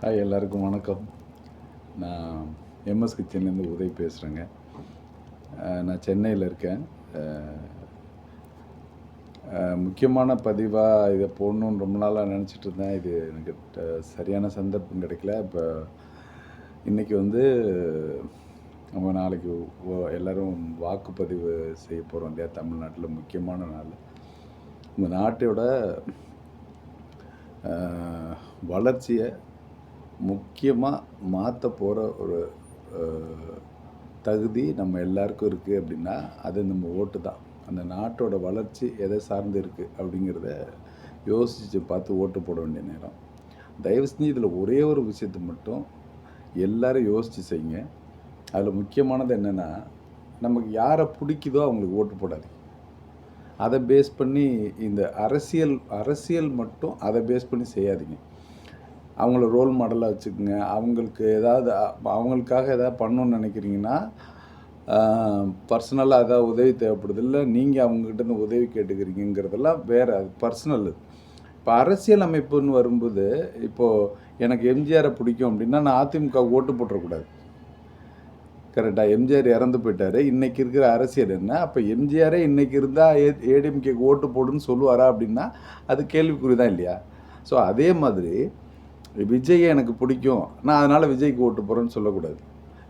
Hi, எல்லாருக்கும் வணக்கம். நான் எம்எஸ் கிச்சன்லேருந்து உதவி பேசுகிறேங்க. நான் சென்னையில் இருக்கேன். முக்கியமான பதிவாக இதை போடணுன்னு ரொம்ப நாளாக நினச்சிட்டு இருந்தேன். இது எனக்கு சரியான சந்தர்ப்பம் கிடைக்கல. இப்போ இன்றைக்கி நம்ம நாளைக்கு எல்லோரும் வாக்குப்பதிவு செய்ய போகிறோம் இல்லையா? தமிழ்நாட்டில் முக்கியமான நாள். இந்த நாட்டோட வளர்ச்சியை முக்கியமாக மாற்ற போகிற ஒரு தகுதி நம்ம எல்லாருக்கும் இருக்குது அப்படின்னா அது நம்ம ஓட்டு தான். அந்த நாட்டோட வளர்ச்சி எதை சார்ந்து இருக்குது அப்படிங்கிறத யோசித்து பார்த்து ஓட்டு போட வேண்டிய நேரம். தயவு செஞ்சு இதில் ஒரே ஒரு விஷயத்தை மட்டும் எல்லோரும் யோசித்து செய்யுங்க. அதில் முக்கியமானது என்னென்னா, நமக்கு யாரை பிடிக்குதோ அவங்களுக்கு ஓட்டு போடாதீங்க. அதை பேஸ் பண்ணி இந்த அரசியல் மட்டும் அதை பேஸ் பண்ணி செய்யாதீங்க. அவங்கள ரோல் மாடலாக வச்சுக்கோங்க. அவங்களுக்காக எதாவது பண்ணணுன்னு நினைக்கிறீங்கன்னா, பர்சனலாக எதாவது உதவி தேவைப்படுது, இல்லை நீங்கள் அவங்ககிட்ட உதவி கேட்டுக்கிறீங்கிறதெல்லாம் வேறு, அது பர்சனல். இப்போ அரசியல் அமைப்புன்னு வரும்போது, இப்போது எனக்கு எம்ஜிஆரை பிடிக்கும் அப்படின்னா நான் அதிமுக ஓட்டு போட்டுறக்கூடாது. கரெக்டாக? எம்ஜிஆர் இறந்து போயிட்டார். இன்றைக்கி இருக்கிற அரசியல் என்ன? அப்போ எம்ஜிஆரே இன்றைக்கி இருந்தால் ஏடிஎம்கேக்கு ஓட்டு போடுன்னு சொல்லுவாரா அப்படின்னா அது கேள்விக்குறி தான் இல்லையா? ஸோ அதே மாதிரி விஜயை எனக்கு பிடிக்கும், நான் அதனால் விஜய்க்கு ஓட்டு போகிறேன்னு சொல்லக்கூடாது.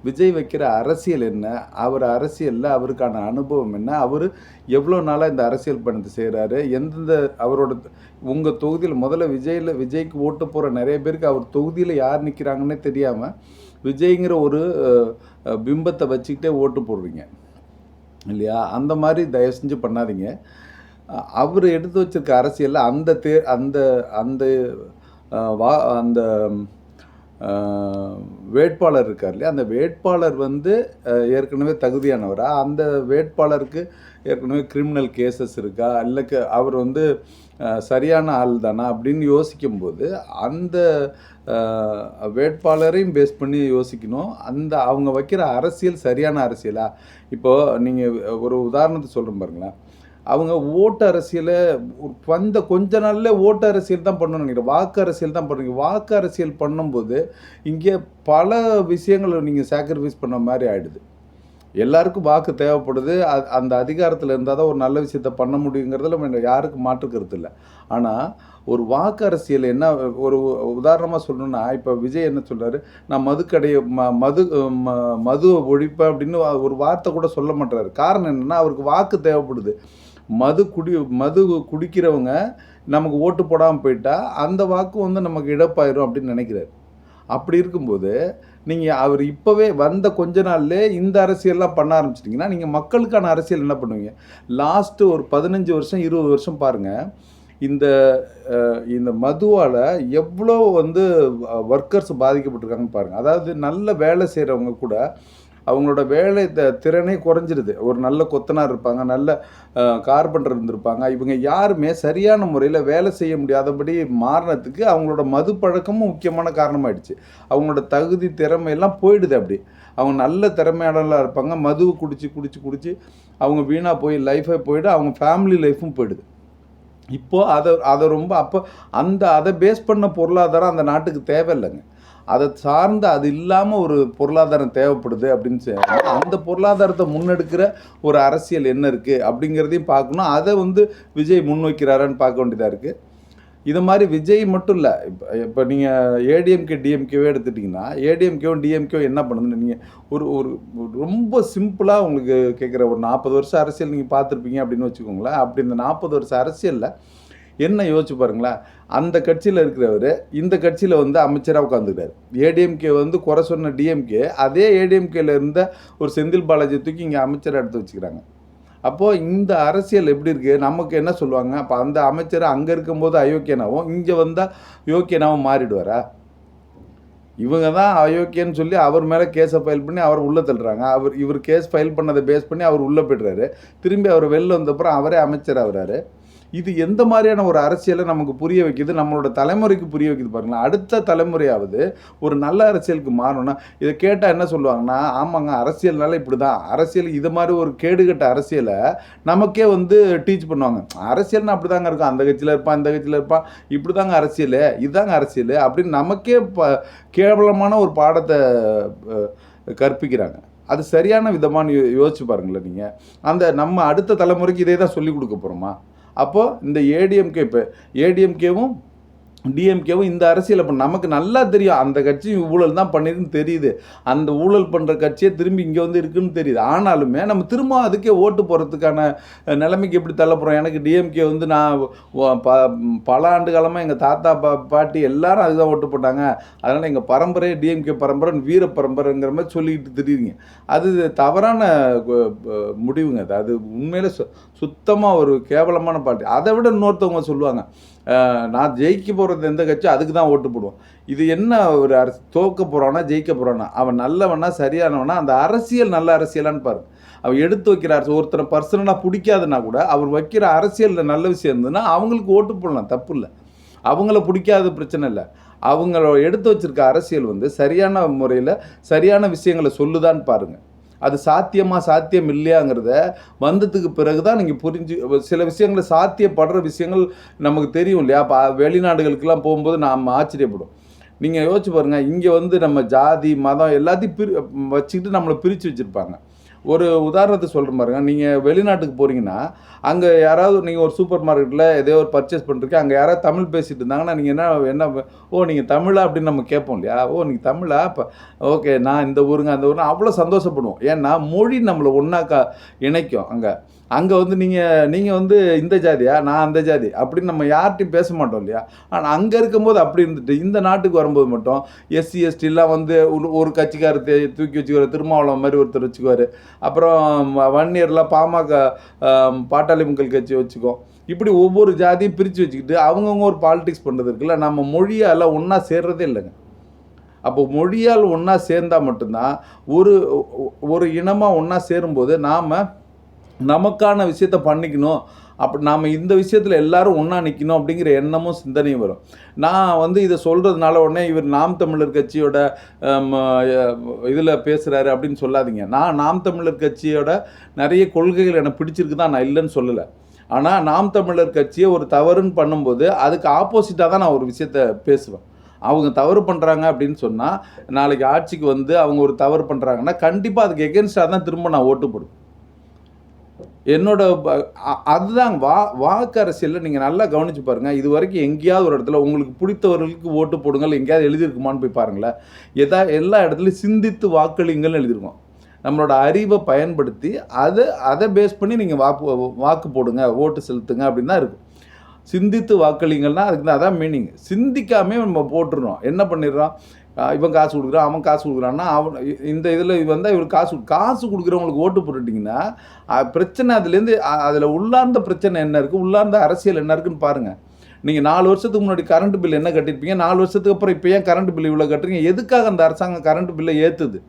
விஜய் வைக்கிற அரசியல் என்ன, அவர் அரசியலில் அவருக்கான அனுபவம் என்ன, அவர் எவ்வளோ நாளாக இந்த அரசியல் பயணத்தை செய்கிறாரு, எந்தெந்த அவரோட உங்கள் தொகுதியில் முதல்ல விஜய்க்கு ஓட்டு போகிற நிறைய பேருக்கு அவர் தொகுதியில் யார் நிற்கிறாங்கன்னே தெரியாமல் விஜய்ங்கிற ஒரு பிம்பத்தை வச்சுக்கிட்டே ஓட்டு போடுவீங்க இல்லையா? அந்த மாதிரி தயவு செஞ்சு பண்ணாதீங்க. அவர் எடுத்து வச்சிருக்க அரசியலில் அந்த அந்த வேட்பாளர் இருக்கார் இல்லையா? அந்த வேட்பாளர் ஏற்கனவே தகுதியானவரா? அந்த வேட்பாளருக்கு ஏற்கனவே கிரிமினல் கேசஸ் இருக்கா? இல்லை அவர் சரியான ஆள் தானா அப்படின்னு யோசிக்கும்போது அந்த வேட்பாளரையும் பேஸ் பண்ணி யோசிக்கணும். அவங்க வைக்கிற அரசியல் சரியான அரசியலா? இப்போது நீங்கள் ஒரு உதாரணத்தை சொல்கிறேன் பாருங்களேன். அவங்க ஓட்டு அரசியலை கொஞ்ச நாளில் ஓட்டு அரசியல் தான் பண்ணணும்னு நினைக்கிறேன். வாக்கு அரசியல் தான் பண்ணுறீங்க. வாக்கு அரசியல் பண்ணும்போது இங்கே பல விஷயங்களை நீங்கள் சாக்ரிஃபைஸ் பண்ண மாதிரி ஆகிடுது. எல்லாருக்கும் வாக்கு தேவைப்படுது. அந்த அதிகாரத்தில் இருந்தால் தான் ஒரு நல்ல விஷயத்த பண்ண முடியுங்கிறதுல யாருக்கும் மாற்று கருத்து இல்லை. ஆனால் ஒரு வாக்கு அரசியல் என்ன, ஒரு உதாரணமாக சொல்லணுன்னா, இப்போ விஜய் என்ன சொல்கிறாரு, நான் மதுக்கடையை மதுவை ஒழிப்பேன் அப்படின்னு ஒரு வார்த்தை கூட சொல்ல மாட்டாரு. காரணம் என்னென்னா, அவருக்கு வாக்கு தேவைப்படுது. மது குடிக்கிறவங்க நமக்கு ஓட்டு போடாமல் போயிட்டா அந்த வாக்கு நமக்கு இழப்பாயிரும் அப்படின்னு நினைக்கிறார். அப்படி இருக்கும்போது நீங்கள் அவர் இப்போவே வந்த கொஞ்ச நாள்லே இந்த அரசியல்லாம் பண்ண ஆரம்பிச்சிட்டிங்கன்னா நீங்கள் மக்களுக்கான அரசியல் என்ன பண்ணுவீங்க? லாஸ்ட்டு ஒரு 15 வருஷம் 20 வருஷம் பாருங்கள். இந்த மதுவால் எவ்வளோ ஒர்க்கர்ஸ் பாதிக்கப்பட்டிருக்காங்கன்னு பாருங்கள். அதாவது நல்ல வேலை செய்கிறவங்க கூட அவங்களோட வேலை திறனே குறைஞ்சிருது. ஒரு நல்ல கொத்தனார் இருப்பாங்க, நல்ல கார்பெண்டர் இருந்திருப்பாங்க. இவங்க யாருமே சரியான முறையில் வேலை செய்ய முடியாதபடி மாறினதுக்கு அவங்களோட மது பழக்கமும் முக்கியமான காரணமாயிடுச்சு. அவங்களோட தகுதி திறமையெல்லாம் போயிடுது. அப்படி அவங்க நல்ல திறமையாளர்களாக இருப்பாங்க, மதுவை குடிச்சு அவங்க வீணாக போய் லைஃபே போயிடு, அவங்க ஃபேமிலி லைஃப்பும் போயிடுது. இப்போது அதை ரொம்ப அதை பேஸ் பண்ண பொருளாதாரம் அந்த நாட்டுக்கு தேவையில்லைங்க. அதை சார்ந்து அது இல்லாமல் ஒரு பொருளாதாரம் தேவைப்படுது அப்படின்னு அந்த பொருளாதாரத்தை முன்னெடுக்கிற ஒரு அரசியல் என்ன இருக்குது அப்படிங்கிறதையும் பார்க்கணும். அதை விஜய் முன்வைக்கிறாரான்னு பார்க்க வேண்டியதாக இருக்குது. இது மாதிரி விஜய் மட்டும் இல்லை. இப்போ நீங்கள் ஏடிஎம்கே டிஎம்கேவே எடுத்துட்டிங்கன்னா, ஏடிஎம்கேவும் டிஎம்கேவும் என்ன பண்ணுதுன்னு நீங்கள் ஒரு ரொம்ப சிம்பிளாக உங்களுக்கு கேட்குற, ஒரு 40 வருஷம் அரசியல் நீங்கள் பார்த்துருப்பீங்க அப்படின்னு வச்சுக்கோங்களேன். அப்படி இந்த 40 வருஷம் அரசியலில் என்ன யோசிச்சு பாருங்களேன். அந்த கட்சியில் இருக்கிறவர் இந்த கட்சியில் அமைச்சராக உட்காந்துக்கிறார். ஏடிஎம்கே குறை சொன்ன டிஎம்கே அதே ஏடிஎம்கேல இருந்த ஒரு செந்தில் பாலாஜி தூக்கி இங்கே அமைச்சராக எடுத்து வச்சுக்கிறாங்க. அப்போது இந்த அரசியல் எப்படி இருக்குது? நமக்கு என்ன சொல்லுவாங்க? அப்போ அந்த அமைச்சர் அங்கே இருக்கும்போது அயோக்கியனாகவும் இங்கே வந்தால் யோக்கியனாகவும் மாறிடுவாரா? இவங்க தான் அயோக்கியன்னு சொல்லி அவர் மேலே கேஸை ஃபைல் பண்ணி அவர் உள்ளே தள்ளுறாங்க. இவர் கேஸ் ஃபைல் பண்ணதை பேஸ் பண்ணி அவர் உள்ளே போய்ட்றாரு. திரும்பி அவர் வெளில வந்தப்புறம் அவரே அமைச்சர் ஆகிறாரு. இது எந்த மாதிரியான ஒரு அரசியலை நமக்கு புரிய வைக்குது, நம்மளோட தலைமுறைக்கு புரிய வைக்குது பாருங்களேன். அடுத்த தலைமுறையாவது ஒரு நல்ல அரசியலுக்கு மாறணும்னா, இதை கேட்டால் என்ன சொல்லுவாங்கன்னா, ஆமாங்க அரசியல்னால இப்படி தான், அரசியல் இது மாதிரி ஒரு கேடுகட்ட அரசியலை நமக்கே வந்து டீச் பண்ணுவாங்க. அரசியல்னா அப்படி தாங்க இருக்கும், அந்த கட்சியில் இருப்பான் இந்த கட்சியில் இருப்பான், இப்படி தாங்க அரசியல், இதுதாங்க அரசியல் அப்படின்னு நமக்கே கேவலமான ஒரு பாடத்தை கற்பிக்கிறாங்க. அது சரியான விதமான யோசிச்சு பாருங்களேன் நீங்கள். அந்த நம்ம அடுத்த தலைமுறைக்கு இதே தான் சொல்லிக் கொடுக்க போகிறோமா? அப்போது இந்த ஏடிஎம்கே இப்போ ஏடிஎம்கேவும் டிஎம்கேவும் இந்த அரசியல் இப்போ நமக்கு நல்லா தெரியும், அந்த கட்சி ஊழல் தான் பண்ணிருக்குன்னு தெரியுது, அந்த ஊழல் பண்ணுற கட்சியே திரும்பி இங்கே வந்து இருக்குன்னு தெரியுது. ஆனாலுமே நம்ம திரும்ப அதுக்கே ஓட்டு போகிறதுக்கான நிலைமைக்கு எப்படி தள்ளப்படுறோம். எனக்கு டிஎம்கே வந்து நான் பல ஆண்டு காலமாக எங்கள் தாத்தா பாட்டி எல்லாரும் அதுதான் ஓட்டு போட்டாங்க, அதனால் எங்கள் பரம்பரை டிஎம்கே பரம்பரை வீர பரம்பரைங்கிற மாதிரி சொல்லிக்கிட்டு தெரியுங்க. அது தவறான முடிவுங்க. அது உண்மையிலே சுத்தமாக ஒரு கேவலமான பாட்டி. அதை விட இன்னொருத்தவங்க சொல்லுவாங்க, நான் ஜெயிக்க போகிறது எந்த கட்சி அதுக்கு தான் ஓட்டு போடுவோம். இது என்ன ஒரு தோக்க போகிறானா ஜெயிக்க போகிறானா, அவன் நல்லவனா சரியானவனா, அந்த அரசியல் நல்ல அரசியலான்னு பாருங்க. அவன் எடுத்து வைக்கிற அரசு ஒருத்தனை பர்சனலாக பிடிக்காதுன்னா கூட அவர் வைக்கிற அரசியலில் நல்ல விஷயம் இருந்ததுன்னா அவங்களுக்கு ஓட்டு போடலாம், தப்பு இல்லை. அவங்கள பிடிக்காத பிரச்சனை இல்லை. அவங்கள எடுத்து வச்சிருக்க அரசியல் வந்து சரியான முறையில் சரியான விஷயங்களை சொல்லுதான்னு பாருங்கள். அது சாத்தியம் இல்லையாங்கிறத வந்ததுக்கு பிறகு தான் நீங்கள் புரிஞ்சு சில விஷயங்களை சாத்தியப்படுற விஷயங்கள் நமக்கு தெரியும் இல்லையா. அப்போ வெளிநாடுகளுக்கெல்லாம் போகும்போது நாம் ஆச்சரியப்படும். நீங்கள் யோசிச்சு பாருங்கள், இங்கே வந்து நம்ம ஜாதி மதம் எல்லாத்தையும் வச்சுக்கிட்டு நம்மளை பிரித்து வச்சுருப்பாங்க. ஒரு உதாரணத்தை சொல்கிற பாருங்க, நீங்கள் வெளிநாட்டுக்கு போகிறீங்கன்னா அங்கே யாராவது நீங்கள் ஒரு சூப்பர் மார்க்கெட்டில் ஏதோ ஒரு பர்ச்சேஸ் பண்ணுறீங்க, அங்கே யாராவது தமிழ் பேசிகிட்டு இருந்தாங்கன்னா நீங்கள் என்ன ஓ நீங்கள் தமிழா அப்படின்னு நம்ம கேட்போம் இல்லையா. ஓ நீங்கள் தமிழா, இப்போ ஓகே நான் இந்த ஊருங்க அந்த ஊருங்க அவ்வளோ சந்தோஷப்படுவோம். ஏன்னா மொழி நம்மளை ஒன்றா இணைக்கும். அங்கே வந்து நீங்கள் வந்து இந்த ஜாதியா நான் அந்த ஜாதி அப்படின்னு நம்ம யார்கிட்டையும் பேச மாட்டோம் இல்லையா. ஆனால் அங்கே இருக்கும்போது அப்படி இருந்துட்டு இந்த நாட்டுக்கு வரும்போது மட்டும் எஸ்சி எஸ்டிலாம் வந்து ஒரு கட்சிக்காரத்தை தூக்கி வச்சுக்குவார், திருமாவளவன் மாதிரி ஒருத்தர் வச்சுக்குவார், அப்புறம் வன்னியர்லாம் பாமக பாட்டாளி மக்கள் கட்சி வச்சுக்கோம். இப்படி ஒவ்வொரு ஜாதியும் பிரித்து வச்சுக்கிட்டு அவங்கவுங்க ஒரு பாலிடிக்ஸ் பண்ணுறது இருக்குல்ல. நம்ம மொழியால் ஒன்றா சேர்றதே இல்லைங்க. அப்போ மொழியால் ஒன்றா சேர்ந்தால் மட்டும்தான் ஒரு இனமாக ஒன்றா சேரும்போது நாம் நமக்கான விஷயத்த பண்ணிக்கணும், அப்படி நாம் இந்த விஷயத்தில் எல்லாரும் ஒன்றா நிற்கணும் அப்படிங்கிற எண்ணமும் சிந்தனையும் வரும். நான் வந்து இதை சொல்கிறதுனால உடனே இவர் நாம் தமிழர் கட்சியோட இதில் பேசுகிறாரு அப்படின்னு சொல்லாதீங்க. நான் நாம் தமிழர் கட்சியோட நிறைய கொள்கைகள் எனக்கு பிடிச்சிருக்கு தான், நான் இல்லைன்னு சொல்லலை. ஆனால் நாம் தமிழர் கட்சியை ஒரு தவறுன்னு பண்ணும்போது அதுக்கு ஆப்போசிட்டாக தான் நான் ஒரு விஷயத்த பேசுவேன். அவங்க தவறு பண்ணுறாங்க அப்படின்னு சொன்னால் நாளைக்கு ஆட்சிக்கு வந்து அவங்க ஒரு தவறு பண்ணுறாங்கன்னா கண்டிப்பாக அதுக்கு எகென்ஸ்டாக தான் திரும்ப நான் ஓட்டு போடுவேன். என்னோட அதுதான் வாக்கு அரசியலில் நீங்கள் நல்லா கவனித்து பாருங்கள். இது வரைக்கும் எங்கேயாவது ஒரு இடத்துல உங்களுக்கு பிடித்தவர்களுக்கு ஓட்டு போடுங்கள் எங்கேயாவது எழுதியிருக்குமான்னு போய் பாருங்களேன். எல்லா இடத்துலையும் சிந்தித்து வாக்களிங்கள்னு எழுதியிருக்கோம். நம்மளோட அறிவை பயன்படுத்தி அதை பேஸ் பண்ணி நீங்கள் வாக்கு போடுங்க, ஓட்டு செலுத்துங்க அப்படின்னு தான் இருக்கும். சிந்தித்து வாக்களிங்கள்னா அதுக்கு தான் அதான் மீனிங். சிந்திக்காமே நம்ம போட்டுடுறோம். என்ன பண்ணிடுறோம், இவன் காசு கொடுக்குறான் அவன் காசு கொடுக்குறான்னா அவன் இந்த இதில் வந்தால் இவர் காசு கொடுக்குறவங்களுக்கு ஓட்டு போட்டுட்டிங்கன்னா பிரச்சனை அதுலேருந்து அதில் உள்ளார்ந்த பிரச்சனை என்ன இருக்குது, உள்ளார்ந்த அரசியல் என்ன இருக்குன்னு பாருங்கள். நீங்கள் 4 வருஷத்துக்கு முன்னாடி கரண்ட் பில் என்ன கட்டியிருப்பீங்க, 4 வருஷத்துக்கு அப்புறம் இப்போ ஏன் கரண்ட் பில் இவ்வளோ கட்டுறீங்க, எதுக்காக அந்த அரசாங்கம் கரண்ட் பில்லை ஏற்றுது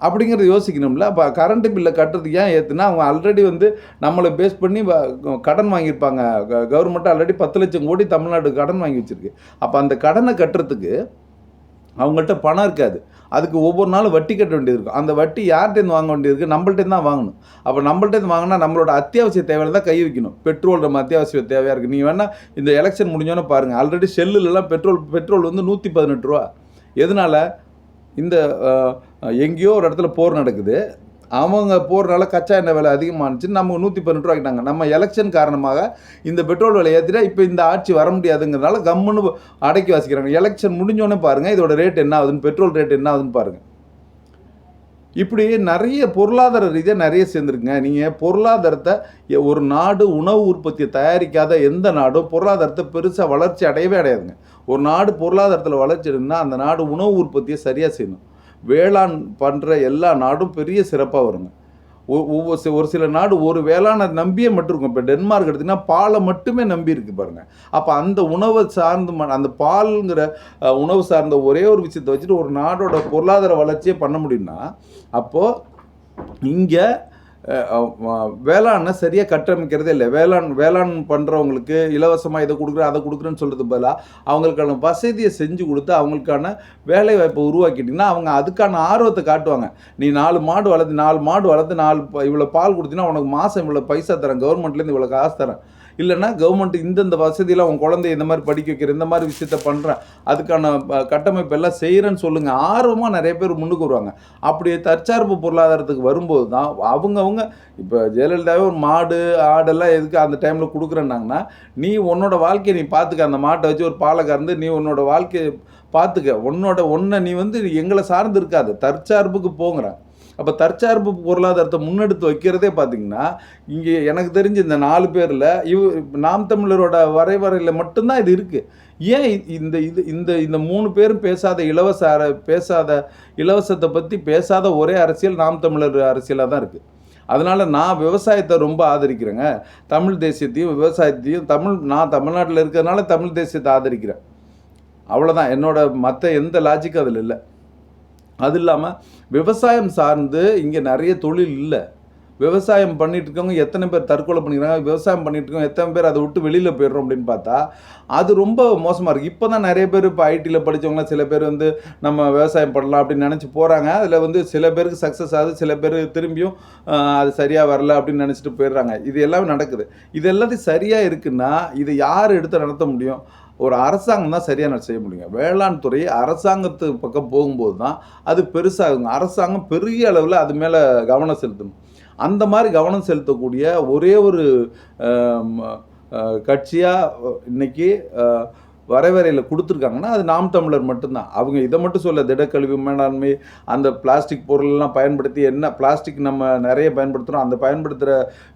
அப்படிங்கிறத யோசிக்கணும்ல. அப்போ கரண்ட் பில்லை கட்டுறதுக்கு ஏன் ஏற்றுனா அவங்க ஆல்ரெடி வந்து நம்மளை பேஸ் பண்ணி கடன் வாங்கியிருப்பாங்க. கவர்மெண்ட்டு ஆல்ரெடி 10 லட்சம் கோடி தமிழ்நாடு கடன் வாங்கி வச்சுருக்கு. அப்போ அந்த கடனை கட்டுறதுக்கு அவங்கள்ட்ட பணம் இருக்காது. அதுக்கு ஒவ்வொரு நாளும் வட்டி கட்ட வேண்டியது இருக்கும். அந்த வட்டி யார்கிட்டேருந்து வாங்க வேண்டியது இருக்குது, நம்மள்ட்டேருந்து தான் வாங்கணும். அப்போ நம்மள்ட்டேருந்து வாங்கினா நம்மளோட அத்தியாவசிய தேவையில் தான் கை வைக்கணும். பெட்ரோல் நம்ம அத்தியாவசிய தேவையாக இருக்குது. நீங்கள் வேணால் இந்த எலெக்ஷன் முடிஞ்சோன்னே பாருங்கள், ஆல்ரெடி ஷெல்லுலலாம் பெட்ரோல் வந்து 118 ரூபா. எதனால், இந்த எங்கேயோ ஒரு இடத்துல போர் நடக்குது, அவங்க போகிறனால கச்சா எண்ணெய் விலை அதிகமானுச்சு, நம்ம 118 ரூபா ஆகிட்டாங்க. நம்ம எலெக்ஷன் காரணமாக இந்த பெட்ரோல் விலை ஏற்றிட்டா இப்போ இந்த ஆட்சி வர முடியாதுங்கிறதுனால கம்முன்னு அடக்கி வாசிக்கிறாங்க. எலெக்ஷன் முடிஞ்சோன்னே பாருங்கள் இதோட ரேட் என்ன ஆகுதுன்னு, பெட்ரோல் ரேட் என்ன ஆகுதுன்னு பாருங்கள். இப்படி நிறைய பொருளாதார ரீதியாக நிறைய சேர்ந்துருக்குங்க. நீங்கள் பொருளாதாரத்தை ஒரு நாடு உணவு உற்பத்தியை தயாரிக்காத எந்த நாடும் பொருளாதாரத்தை பெருசாக வளர்ச்சி அடையவே அடையாதுங்க. ஒரு நாடு பொருளாதாரத்தில் வளர்ச்சி அடையணும்னா அந்த நாடு உணவு உற்பத்தியை சரியாக செய்யணும். வேளாண் பண்ணுற எல்லா நாடும் பெரிய சிறப்பாக வருங்க. ஒரு சில நாடு ஒரு வேளாணை நம்பியே மட்டும் இருக்கும். இப்போ டென்மார்க் எடுத்திங்கன்னா பாலை மட்டுமே நம்பி இருக்கு பாருங்கள். அப்போ அந்த உணவை சார்ந்து அந்த பாலுங்கிற உணவு சார்ந்த ஒரே ஒரு விஷயத்தை வச்சுட்டு ஒரு நாடோட பொருளாதார வளர்ச்சியே பண்ண முடியும்னா அப்போது இங்கே வேளாண்ணை சரியாக கட்டமைக்கிறதே இல்லை. வேளாண் பண்ணுறவங்களுக்கு இலவசமாக இதை கொடுக்குறேன் அதை கொடுக்குறேன்னு சொல்கிறது பதிலாக அவங்களுக்கான வசதியை செஞ்சு கொடுத்து அவங்களுக்கான வேலைவாய்ப்பை உருவாக்கிட்டிங்கன்னா அவங்க அதுக்கான ஆர்வத்தை காட்டுவாங்க. நீ 4 மாடு வளர்த்து 4 இவ்வளோ பால் கொடுத்தீங்கன்னா உனக்கு மாதம் இவ்வளோ பைசா தரேன், கவர்மெண்ட்லேருந்து இவ்வளோ காசு தரேன், இல்லைன்னா கவர்மெண்ட் இந்தந்த வசதியெல்லாம் உன் குழந்தைய இந்த மாதிரி படிக்க வைக்கிற இந்த மாதிரி விஷயத்த பண்ணுறேன், அதுக்கான கட்டமைப்பு எல்லாம் செய்கிறேன்னு சொல்லுங்கள். ஆர்வமாக நிறைய பேர் முன்னுக்கு வருவாங்க. அப்படி தற்சார்பு பொருளாதாரத்துக்கு வரும்போது தான் அவங்கவுங்க இப்போ ஜெயலலிதாவே ஒரு மாடு ஆடெல்லாம் எதுக்கு அந்த டைமில் கொடுக்குறேன்னாங்கன்னா, நீ உன்னோட வாழ்க்கையை நீ பார்த்துக்க, அந்த மாட்டை வச்சு ஒரு பாலை கறந்து நீ உன்னோட வாழ்க்கையை பார்த்துக்க, ஒன்றை நீ எங்களை சார்ந்து இருக்காது, தற்சார்புக்கு போங்கிறேன். அப்போ தற்சார்பு பொருளாதாரத்தை முன்னெடுத்து வைக்கிறதே பார்த்திங்கன்னா, இங்கே எனக்கு தெரிஞ்சு இந்த 4 பேரில் நாம் தமிழரோட வரைவரையில் மட்டும்தான் இது இருக்குது. ஏன் இந்த 3 பேரும் பேசாத இலவசத்தை பற்றி பேசாத ஒரே அரசியல் நாம் தமிழர் அரசியலாக தான் இருக்குது. அதனால் நான் விவசாயத்தை ரொம்ப ஆதரிக்கிறேங்க. தமிழ் தேசியத்தையும் விவசாயத்தையும் நான் தமிழ்நாட்டில் இருக்கிறதுனால தமிழ் தேசியத்தை ஆதரிக்கிறேன். அவ்வளோதான். என்னோட மற்ற எந்த லாஜிக்கும் அதில் இல்லை. அது இல்லாமல் விவசாயம் சார்ந்து இங்கே நிறைய தொழில் இல்லை. விவசாயம் பண்ணிட்டு இருக்கவங்க எத்தனை பேர் தற்கொலை பண்ணிக்கிறாங்க, விவசாயம் பண்ணிட்டு இருக்கவங்க எத்தனை பேர் அதை விட்டு வெளியில் போயிடுறோம் அப்படின்னு பார்த்தா அது ரொம்ப மோசமாக இருக்குது. இப்போ தான் நிறைய பேர் இப்போ ஐடியில் படித்தவங்களாம் சில பேர் நம்ம விவசாயம் பண்ணலாம் அப்படின்னு நினச்சி போகிறாங்க. அதில் சில பேருக்கு சக்ஸஸ் ஆகுது, சில பேர் திரும்பியும் அது சரியாக வரல அப்படின்னு நினச்சிட்டு போயிடுறாங்க. இது எல்லாமே நடக்குது. இது எல்லாத்தையும் சரியாக இருக்குன்னா இதை யார் எடுத்து நடத்த முடியும்? ஒரு அரசாங்கம் தான் சரியாக செய்ய முடியுங்க. வேளாண் துறை அரசாங்கத்து பக்கம் போகும்போது தான் அது பெருசாகுங்க. அரசாங்கம் பெரிய அளவில் அது மேலே கவனம் செலுத்தணும். அந்த மாதிரி கவனம் செலுத்தக்கூடிய ஒரே ஒரு கட்சியாக இன்றைக்கி வரைவரையில் கொடுத்துருக்காங்கன்னா அது நாம் தமிழர் மட்டும்தான். அவங்க இதை மட்டும் சொல்ல, திடக்கழிவு மேலாண்மை, அந்த பிளாஸ்டிக் பொருளெல்லாம் பயன்படுத்தி என்ன பிளாஸ்டிக் நம்ம நிறைய பயன்படுத்துகிறோம், அந்த பயன்படுத்துகிற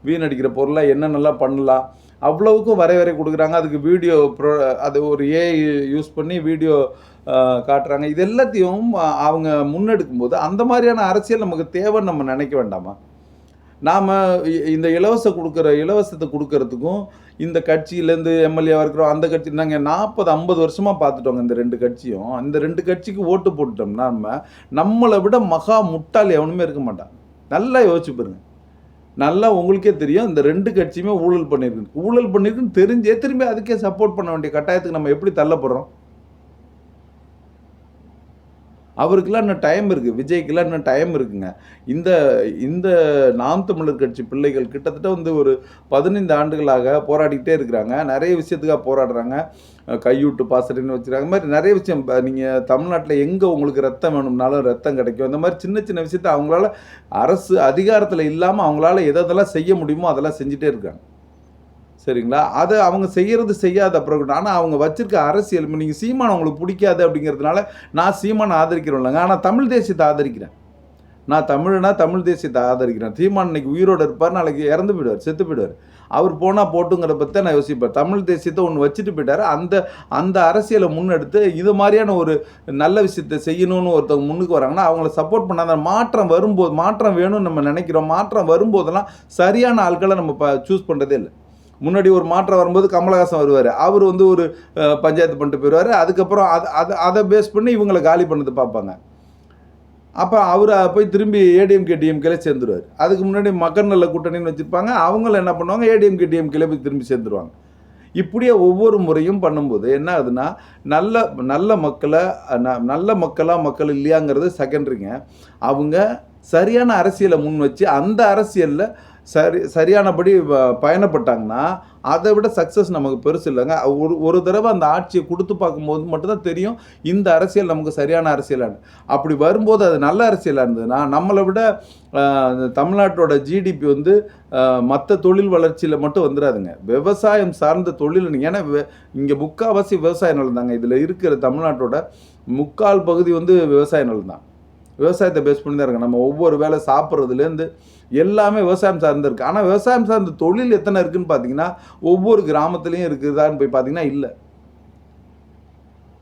வீணடிக்கிற பொருளை என்னென்னலாம் பண்ணலாம், அவ்வளவுக்கும் வரைவரை கொடுக்குறாங்க. அதுக்கு வீடியோ அது ஒரு ஏஐ யூஸ் பண்ணி வீடியோ காட்டுறாங்க. இது எல்லாத்தையும் அவங்க முன்னெடுக்கும்போது அந்த மாதிரியான அரசியல் நமக்கு தேவைன்னு நம்ம நினைக்க வேண்டாமா? நாம் இந்த இலவசத்தை கொடுக்கறதுக்கும் இந்த கட்சியிலேருந்து எம்எல்ஏவாக இருக்கிறோம், அந்த கட்சி நாங்கள் 40-50 வருஷமாக பார்த்துட்டோங்க. இந்த 2 கட்சியும், இந்த 2 கட்சிக்கு ஓட்டு போட்டுட்டோம்னா நம்மளை விட மகா முட்டாள் எவனுமே இருக்க மாட்டான். நல்லா யோசிச்சு பாருங்க. நல்லா உங்களுக்கே தெரியும், இந்த 2 கட்சியுமே ஊழல் பண்ணியிருக்குன்னு தெரிஞ்சே திரும்பி அதுக்கே சப்போர்ட் பண்ண வேண்டிய கட்டாயத்துக்கு நம்ம எப்படி தள்ளப்படுறோம்? அவருக்கெல்லாம் இன்னும் டைம் இருக்குது, விஜய்க்கெல்லாம் இன்னும் டைம் இருக்குங்க. இந்த நாம் தமிழர் கட்சி பிள்ளைகள் கிட்டத்தட்ட ஒரு 15 ஆண்டுகளாக போராடிக்கிட்டே இருக்கிறாங்க. நிறைய விஷயத்துக்காக போராடுறாங்க. கையூட்டு பாசறைன்னு வச்சுருக்காங்க. இந்த மாதிரி நிறைய விஷயம். நீங்கள் தமிழ்நாட்டில் எங்கே உங்களுக்கு ரத்தம் வேணும்னாலும் ரத்தம் கிடைக்கும். இந்த மாதிரி சின்ன சின்ன விஷயத்தை அவங்களால அரசு அதிகாரத்தில் இல்லாமல் அவங்களால எதெல்லாம் செய்ய முடியுமோ அதெல்லாம் செஞ்சுட்டே இருக்காங்க. சரிங்களா? அதை அவங்க செய்யாத அப்புறம், ஆனால் அவங்க வச்சிருக்க அரசியல், நீங்கள் சீமான் உங்களுக்கு பிடிக்காது அப்படிங்கிறதுனால நான் சீமானை ஆதரிக்கிறோம் இல்லைங்க, ஆனால் தமிழ் தேசியத்தை ஆதரிக்கிறேன். நான் தமிழ் தேசியத்தை ஆதரிக்கிறேன். சீமான் இன்னைக்கு உயிரோடு இருப்பார், நாளைக்கு இறந்து போயிடுவார், செத்து போயிடுவார். அவர் போனால் போட்டுங்கிற பற்றி நான் யோசிப்பேன். தமிழ் தேசியத்தை ஒன்று வச்சுட்டு போயிட்டார். அந்த அரசியலை முன்னெடுத்து இது மாதிரியான ஒரு நல்ல விஷயத்தை செய்யணும்னு ஒருத்தவங்க முன்னுக்கு வராங்கன்னா அவங்கள சப்போர்ட் பண்ணாத. மாற்றம் வேணும்னு நம்ம நினைக்கிறோம். மாற்றம் வரும்போதெல்லாம் சரியான ஆட்களை நம்ம சூஸ் பண்ணுறதே இல்லை. முன்னாடி ஒரு மாற்றம் வரும்போது கமலஹாசன் வருவார். அவர் ஒரு பஞ்சாயத்து பண்ணிட்டு போயிடுவார். அதுக்கப்புறம் அதை பேஸ் பண்ணி இவங்களை காலி பண்ணது பார்ப்பாங்க. அப்போ அவர் போய் திரும்பி ஏடிஎம்கே டிஎம்கேல சேர்ந்துருவார். அதுக்கு முன்னாடி மக்கள் நல்ல கூட்டணின்னு வச்சுருப்பாங்க. அவங்கள என்ன பண்ணுவாங்க, ஏடிஎம்கே டிஎம்கேல போய் திரும்பி சேர்ந்துருவாங்க. இப்படியே ஒவ்வொரு முறையும் பண்ணும்போது என்ன ஆகுதுன்னா, நல்ல மக்கள் இல்லையாங்கிறது செகண்டரிங்க. அவங்க சரியான அரசியலை முன் வச்சு அந்த அரசியலில் சரியானபடி பயணப்பட்டாங்கன்னா அதை விட சக்ஸஸ் நமக்கு பெருசு இல்லைங்க. ஒரு தடவை அந்த ஆட்சியை கொடுத்து பார்க்கும்போது மட்டும்தான் தெரியும் இந்த அரசியல் நமக்கு சரியான அரசியலானு. அப்படி வரும்போது அது நல்ல அரசியலாக இருந்ததுன்னா நம்மளை விட தமிழ்நாட்டோட ஜிடிபி மற்ற தொழில் வளர்ச்சியில் மட்டும் வந்துடாதுங்க. விவசாயம் சார்ந்த தொழில், ஏன்னா இங்கே முக்கால்வாசி விவசாய நிலம் தாங்க. இதில் இருக்கிற தமிழ்நாட்டோட 3/4 பகுதி விவசாய நிலம் தான். விவசாயத்தை பேஸ் பண்ணி தான் இருக்கு. நம்ம ஒவ்வொரு வேலை சாப்பிட்றதுலேருந்து எல்லாமே விவசாயம் சார்ந்து இருக்குது. ஆனால் விவசாயம் சார்ந்த தொழில் எத்தனை இருக்குதுன்னு பார்த்தீங்கன்னா ஒவ்வொரு கிராமத்துலேயும் இருக்குதான்னு போய் பார்த்தீங்கன்னா இல்லை.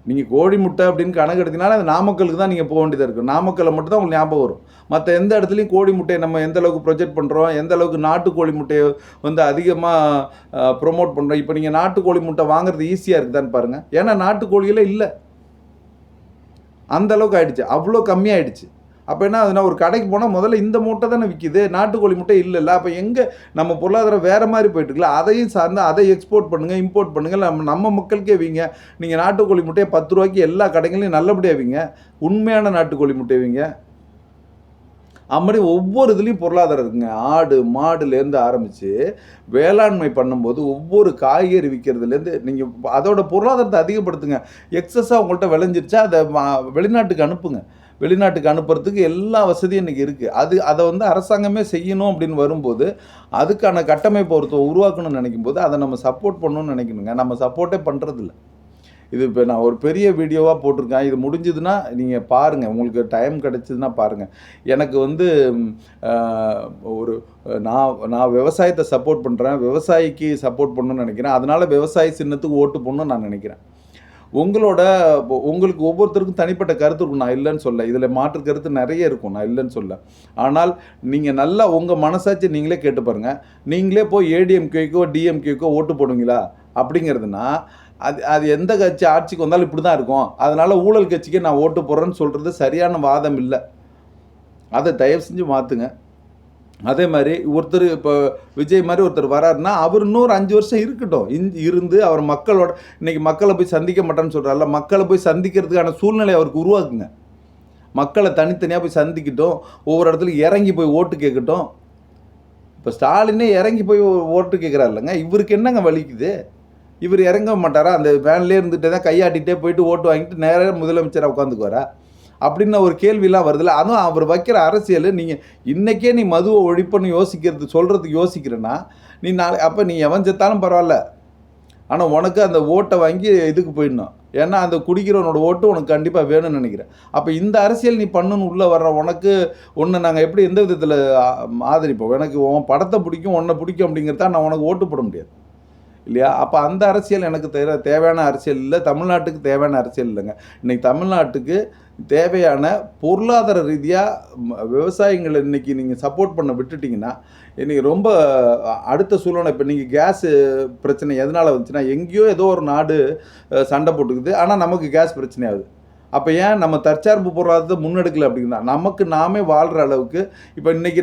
நீங்கள் கோழி முட்டை அப்படின்னு கணக்கு எடுத்தீங்கன்னா அது நாமக்கலுக்கு தான் நீங்கள் போக வேண்டியதாக இருக்கும். நாமக்கல்ல மட்டும் தான் உங்களுக்கு ஞாபகம் வரும். மற்ற எந்த இடத்துலையும் கோழி முட்டையை நம்ம எந்த அளவுக்கு ப்ரொஜெக்ட் பண்ணுறோம், எந்த அளவுக்கு நாட்டுக்கோழி முட்டையை அதிகமாக ப்ரொமோட் பண்ணுறோம். இப்போ நீங்கள் நாட்டுக்கோழி முட்டை வாங்குறது ஈஸியாக இருக்குதான்னு பாருங்கள். ஏன்னா நாட்டுக்கோழியில் இல்லை, அந்த அளவுக்கு ஆயிடுச்சு, அவ்வளோ கம்மியாயிடுச்சு. அப்போ என்ன ஆகுதுன்னா, ஒரு கடைக்கு போனால் முதல்ல இந்த முட்டை தானே விற்கிது, நாட்டுக்கோழி முட்டை இல்லைல்ல. அப்போ எங்கே நம்ம பொருளாதாரம் வேறு மாதிரி போயிட்டுருக்குல்ல. அதையும் சார்ந்து அதை எக்ஸ்போர்ட் பண்ணுங்கள், இம்போர்ட் பண்ணுங்கள். நம்ம மக்களுக்கே வீங்க. நீங்கள் நாட்டுக்கோழி முட்டையை 10 ரூபாய்க்கு எல்லா கடைகளையும் நல்லபடியாக வீங்க. உண்மையான நாட்டுக்கோழி முட்டை வீங்க. அப்படி ஒவ்வொரு இதுலேயும் பொருளாதாரம் இருக்குங்க. ஆடு மாடுலேருந்து ஆரம்பித்து வேளாண்மை பண்ணும்போது ஒவ்வொரு காய்கறி விற்கிறதுலேருந்து நீங்கள் அதோட பொருளாதாரத்தை அதிகப்படுத்துங்க. எக்ஸஸாக உங்கள்கிட்ட விளைஞ்சிருச்சா அதை வெளிநாட்டுக்கு அனுப்புங்க. வெளிநாட்டுக்கு அனுப்புறதுக்கு எல்லா வசதியும் இன்றைக்கி இருக்குது. அதை வந்து அரசாங்கமே செய்யணும் அப்படின்னு வரும்போது அதுக்கான கட்டமைப்பை ஒருத்தர் உருவாக்கணும்னு நினைக்கும் போது அதை நம்ம சப்போர்ட் பண்ணணும்னு நினைக்கணுங்க. நம்ம சப்போர்ட்டே பண்ணுறதில்ல. இது இப்போ நான் ஒரு பெரிய வீடியோவாக போட்டிருக்கேன். இது முடிஞ்சதுன்னா நீங்கள் பாருங்கள், உங்களுக்கு டைம் கிடச்சிதுன்னா பாருங்கள். எனக்கு வந்து ஒரு நான் விவசாயத்தை சப்போர்ட் பண்ணுறேன், விவசாயிக்கு சப்போர்ட் பண்ணணும்னு நினைக்கிறேன். அதனால் விவசாயி சின்னத்துக்கு ஓட்டு போடணும்னு நான் நினைக்கிறேன். உங்களுக்கு ஒவ்வொருத்தருக்கும் தனிப்பட்ட கருத்து இருக்கும், நான் இல்லைன்னு சொல்ல. இதில் மாற்று கருத்து நிறைய இருக்கும், நான் இல்லைன்னு சொல்ல. ஆனால் நீங்கள் நல்லா உங்கள் மனசாட்சி நீங்களே கேட்டு பாருங்கள். நீங்களே போய் ஏடிஎம்கேக்கோ டிஎம்கேக்கோ ஓட்டு போடுவீங்களா அப்படிங்கிறதுனா அது எந்த கட்சி ஆட்சிக்கு வந்தாலும் இப்படி தான் இருக்கும். அதனால் ஊழல் கட்சிக்கு நான் ஓட்டு போடுறேன்னு சொல்கிறது சரியான வாதம் இல்லை. அதை தயவு செஞ்சு மாற்றுங்க. அதே மாதிரி ஒருத்தர் இப்போ விஜய் மாதிரி ஒருத்தர் வராருன்னா அவர் இன்னொரு 5 வருஷம் இருக்கட்டும். இருந்து அவர் மக்களோட இன்றைக்கி மக்களை போய் சந்திக்க மாட்டேன்னு சொல்கிறார்ல, மக்களை போய் சந்திக்கிறதுக்கான சூழ்நிலை அவருக்கு உருவாக்குங்க. மக்களை தனித்தனியாக போய் சந்திக்கட்டும், ஒவ்வொரு இடத்துல இறங்கி போய் ஓட்டு கேட்கட்டும். இப்போ ஸ்டாலினே இறங்கி போய் ஓட்டு கேட்குறாரு இல்லைங்க, இவருக்கு என்னங்க வலிக்குது? இவர் இறங்க மாட்டாரா? அந்த வேன்லேயே இருந்துகிட்டே தான் கையாட்டிகிட்டே போயிட்டு ஓட்டு வாங்கிட்டு நேராக முதலமைச்சராக உட்காந்துக்குவாரா அப்படின்னு ஒரு கேள்வியெலாம் வருதில்ல. அதுவும் அவர் வைக்கிற அரசியல், நீங்கள் இன்றைக்கே நீ மதுவை ஒழிப்புன்னு சொல்கிறதுக்கு யோசிக்கிறேன்னா நீ அப்போ நீ எவன் செத்தாலும் பரவாயில்ல, ஆனால் உனக்கு அந்த ஓட்டை வாங்கி இதுக்கு போயிடணும். ஏன்னா அந்த குடிக்கிறவனோட ஓட்டு உனக்கு கண்டிப்பாக வேணும்னு நினைக்கிறேன். அப்போ இந்த அரசியல் நீ பண்ணணுன்னு உள்ளே வர்ற உனக்கு ஒன்று நாங்கள் எப்படி எந்த விதத்தில் ஆதரிப்போம்? எனக்கு உன் படத்தை பிடிக்கும், உன்னை பிடிக்கும் அப்படிங்கிறதா நான் உனக்கு ஓட்டு போட முடியாது இல்லையா? அப்போ அந்த அரசியல் எனக்கு தேவையான அரசியல் இல்லை, தமிழ்நாட்டுக்கு தேவையான அரசியல் இல்லைங்க. இன்றைக்கி தமிழ்நாட்டுக்கு தேவையான பொருளாதார ரீதியாக விவசாயிகளை இன்றைக்கி நீங்கள் சப்போர்ட் பண்ண விட்டுட்டிங்கன்னா இன்றைக்கி ரொம்ப அடுத்த சூழ்நிலை. இப்போ நீங்கள் கேஸு பிரச்சனை எதனால் வந்துச்சுன்னா, எங்கேயோ ஏதோ ஒரு நாடு சண்டை போட்டுக்குது, ஆனால் நமக்கு கேஸ் பிரச்சனையாகுது. அப்போ ஏன் நம்ம தற்சார்பு பொருளாதாரத்தை முன்னெடுக்கலை அப்படின்னா, நமக்கு நாமே வாழ்கிற அளவுக்கு இப்போ இன்றைக்கி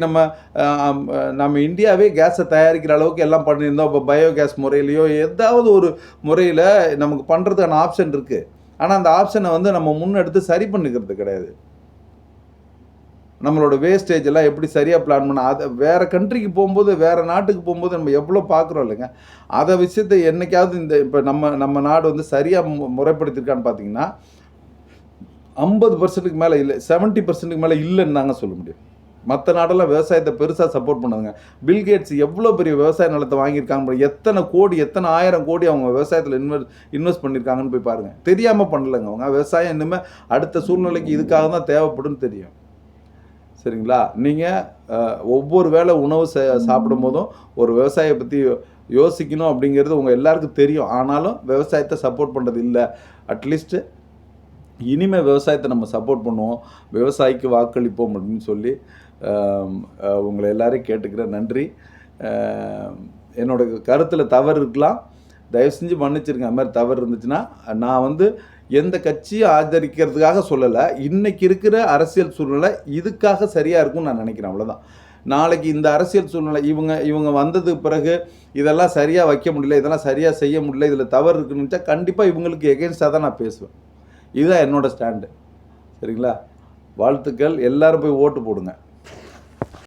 நம்ம இந்தியாவே கேஸை தயாரிக்கிற அளவுக்கு எல்லாம் பண்ணியிருந்தோம். இப்போ பயோகேஸ் முறையிலையோ ஏதாவது ஒரு முறையில் நமக்கு பண்ணுறதுக்கான ஆப்ஷன் இருக்குது. ஆனால் அந்த ஆப்ஷனை வந்து நம்ம முன்னெடுத்து சரி பண்ணிக்கிறது கிடையாது. நம்மளோட வேஸ்டேஜ் எல்லாம் எப்படி சரியாக பிளான் பண்ண, அதை வேறு கண்ட்ரிக்கு போகும்போது, வேறு நாட்டுக்கு போகும்போது நம்ம எவ்வளோ பார்க்குறோம் இல்லைங்க. அதை விஷயத்தை என்றைக்காவது இப்போ நம்ம நாடு வந்து சரியாக முறைப்படுத்தியிருக்கான்னு பார்த்தீங்கன்னா 50%க்கு மேலே இல்லை, 70%க்கு மேலே இல்லைன்னு தாங்க சொல்ல முடியும். மற்ற நாடெல்லாம் விவசாயத்தை பெருசாக சப்போர்ட் பண்ணுவாங்க. பில்கேட்ஸ் எவ்வளோ பெரிய விவசாய நிலத்தை வாங்கியிருக்காங்க, எத்தனை கோடி, எத்தனை 1000 கோடி அவங்க விவசாயத்தில் இன்வெஸ்ட் பண்ணியிருக்காங்கன்னு போய் பாருங்கள். தெரியாமல் பண்ணலைங்க அவங்க. விவசாயம் இனிமேல் அடுத்த சூழ்நிலைக்கு இதுக்காக தான் தேவைப்படும்னு தெரியும். சரிங்களா? நீங்கள் ஒவ்வொரு வேளை உணவு சாப்பிடும் போதும் ஒரு விவசாயியை பற்றி யோசிக்கணும் அப்படிங்கிறது உங்கள் எல்லாருக்கும் தெரியும். ஆனாலும் விவசாயத்தை சப்போர்ட் பண்ணுறது இல்லை. அட்லீஸ்ட்டு இனிமேல் விவசாயத்தை நம்ம சப்போர்ட் பண்ணுவோம், விவசாயிக்கு வாக்களிப்போம் அப்படின்னு சொல்லி உங்களை எல்லாரையும் கேட்டுக்கிறேன். நன்றி. என்னோடய கருத்தில் தவறு இருக்கலாம், தயவு செஞ்சு மன்னிச்சிருங்க. அது மாதிரி தவறு இருந்துச்சுன்னா நான் வந்து எந்த கட்சியும் ஆதரிக்கிறதுக்காக சொல்லலை. இன்றைக்கி இருக்கிற அரசியல் சூழ்நிலை இதுக்காக சரியாக இருக்கும்னு நான் நினைக்கிறேன், அவ்வளோதான். நாளைக்கு இந்த அரசியல் சூழ்நிலை இவங்க வந்ததுக்கு பிறகு இதெல்லாம் சரியாக வைக்க முடியல, இதெல்லாம் சரியாக செய்ய முடியல, இதில் தவறு இருக்குன்னு நினச்சா கண்டிப்பாக இவங்களுக்கு எகென்ஸ்டாக தான் நான் பேசுவேன். இதுதான் என்னோடய ஸ்டாண்டு. சரிங்களா? வாழ்த்துக்கள். எல்லோரும் போய் ஓட்டு போடுங்க.